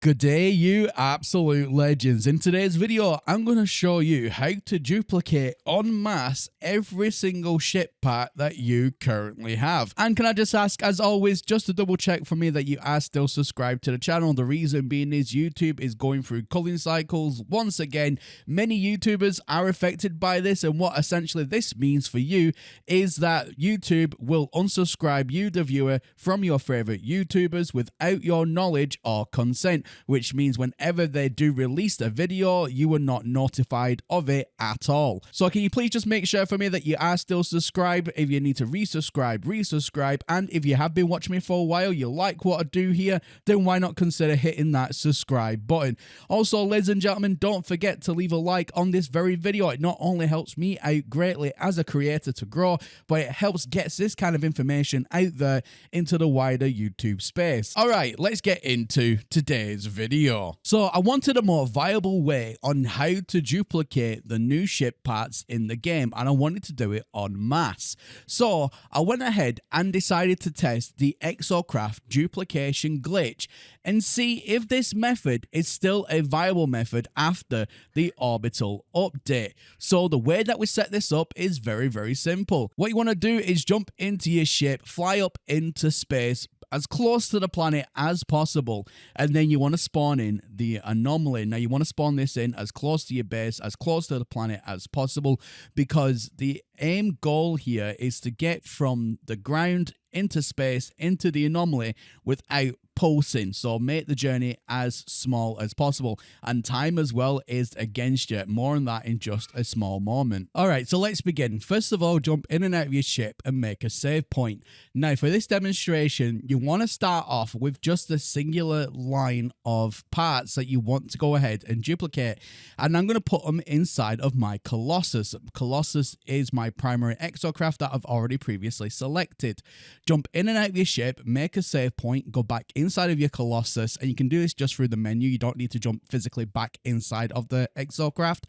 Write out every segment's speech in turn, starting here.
Good day, you absolute legends. In today's video, I'm going to show you how to duplicate en masse every single ship part that you currently have. And can I just ask, as always, just to double check for me that you are still subscribed to the channel. The reason being is YouTube is going through culling cycles. Once again, many YouTubers are affected by this, and what essentially this means for you is that YouTube will unsubscribe you, the viewer, from your favorite YouTubers without your knowledge or consent, which means whenever they do release a video, you are not notified of it at all. So can you please just make sure for me that you are still subscribed? If you need to resubscribe, and if you have been watching me for a while, you like what I do here, then why not consider hitting that subscribe button? Also, ladies and gentlemen, don't forget to leave a like on this very video. It not only helps me out greatly as a creator to grow, but it helps get this kind of information out there into the wider YouTube space. All right, let's get into today's video. So I wanted a more viable way on how to duplicate the new ship parts in the game, and I wanted to do it en masse. So I went ahead and decided to test the Exocraft duplication glitch and see if this method is still a viable method after the orbital update. So the way that we set this up is very simple. What you want to do is jump into your ship, fly up into space as close to the planet as possible, and then you want to spawn in the anomaly. Now you want to spawn this in as close to your base, as close to the planet as possible, because the aim goal here is to get from the ground into space into the anomaly without pulsing. So make the journey as small as possible, and time as well is against you. More on that in just a small moment. All right, so let's begin. First of all, jump in and out of your ship and make a save point. Now for this demonstration, you want to start off with just a singular line of parts that you want to go ahead and duplicate, and I'm going to put them inside of my Colossus. Colossus is my primary exocraft that I've already previously selected. Jump in and out of your ship, make a save point, go back inside of your Colossus, and you can do this just through the menu. You don't need to jump physically back inside of the exocraft.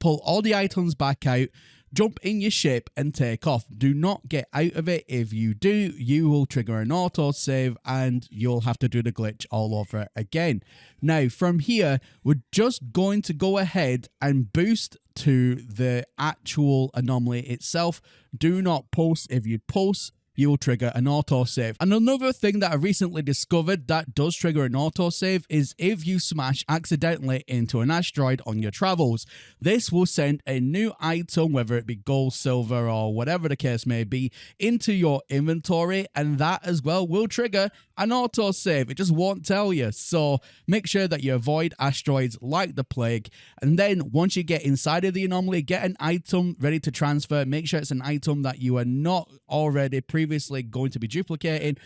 Pull all the items back out, jump in your ship and take off. Do not get out of it. If you do, you will trigger an autosave and you'll have to do the glitch all over again. Now from here, we're just going to go ahead and boost to the actual anomaly itself. Do not pulse. If you pulse, you will trigger an autosave. And another thing that I recently discovered that does trigger an autosave is if you smash accidentally into an asteroid on your travels. This will send a new item, whether it be gold, silver, or whatever the case may be, into your inventory, and that as well will trigger an autosave. It just won't tell you. So make sure that you avoid asteroids like the plague, and then once you get inside of the anomaly, get an item ready to transfer. Make sure it's an item that you are not already previously going to be duplicating.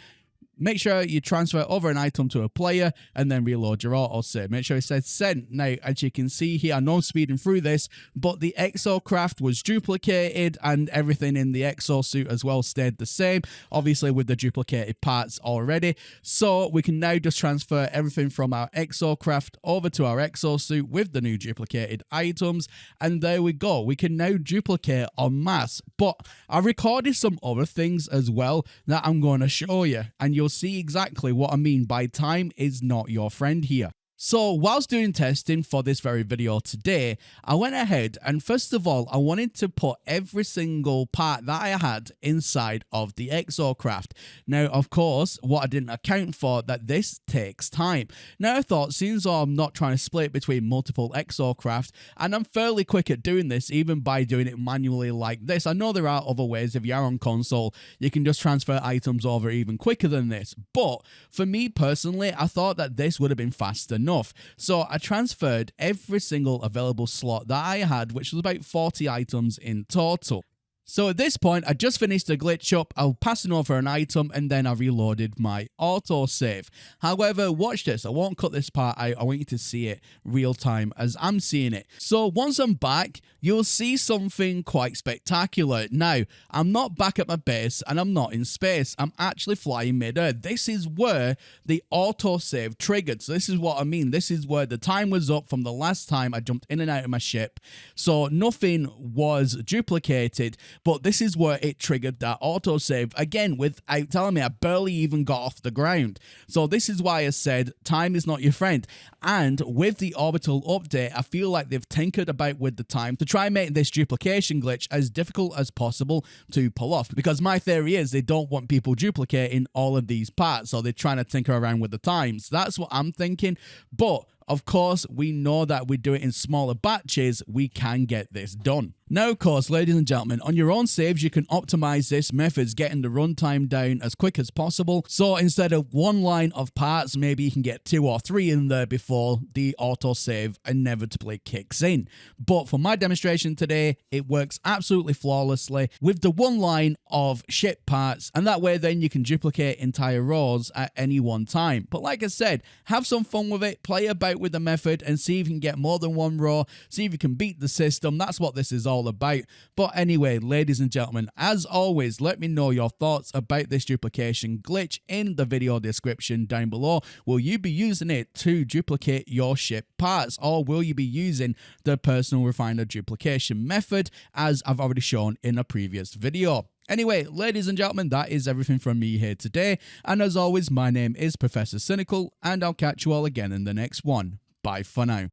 Make sure you transfer over an item to a player and then reload your autosave. Make sure it says sent. Now, as you can see here, I know I'm speeding through this, but the exocraft was duplicated and everything in the exosuit as well stayed the same, obviously with the duplicated parts already. So we can now just transfer everything from our exocraft over to our exosuit with the new duplicated items, and there we go. We can now duplicate en masse. But I recorded some other things as well that I'm going to show you, and you'll see exactly what I mean by time is not your friend here. So whilst doing testing for this very video today, I went ahead and first of all, I wanted to put every single part that I had inside of the exocraft. Now, of course, what I didn't account for that this takes time. Now I thought, since I'm not trying to split between multiple exocraft, and I'm fairly quick at doing this, even by doing it manually like this. I know there are other ways. If you are on console, you can just transfer items over even quicker than this. But for me personally, I thought that this would have been fast enough. So I transferred every single available slot that I had, which was about 40 items in total. So at this point, I just finished the glitch up, I was passing over an item, and then I reloaded my autosave. However, watch this, I won't cut this part out, I want you to see it real time as I'm seeing it. So once I'm back, you'll see something quite spectacular. Now, I'm not back at my base, and I'm not in space, I'm actually flying mid-air. This is where the autosave triggered, so this is what I mean. This is where the time was up from the last time I jumped in and out of my ship, so nothing was duplicated. but this is where it triggered that autosave again without telling me. I barely even got off the ground. So this is why I said time is not your friend. And with the orbital update, I feel like they've tinkered about with the time to try and make this duplication glitch as difficult as possible to pull off, because my theory is they don't want people duplicating all of these parts, so they're trying to tinker around with the times. That's what I'm thinking. But of course, we know that we do it in smaller batches, we can get this done. Now, of course, ladies and gentlemen, on your own saves, you can optimize this methods, getting the runtime down as quick as possible. So instead of one line of parts, maybe you can get 2 or 3 in there before the autosave inevitably kicks in. But for my demonstration today, it works absolutely flawlessly with the one line of ship parts, and that way then you can duplicate entire rows at any one time. But like I said, have some fun with it, play about with the method and see if you can get more than one row, see if you can beat the system. That's what this is all about. But anyway, ladies and gentlemen, as always, let me know your thoughts about this duplication glitch in the video description down below. Will you be using it to duplicate your ship parts, or will you be using the personal refiner duplication method as I've already shown in a previous video? Anyway, ladies and gentlemen, that is everything from me here today. And as always, my name is Professor Cynical, and I'll catch you all again in the next one. Bye for now.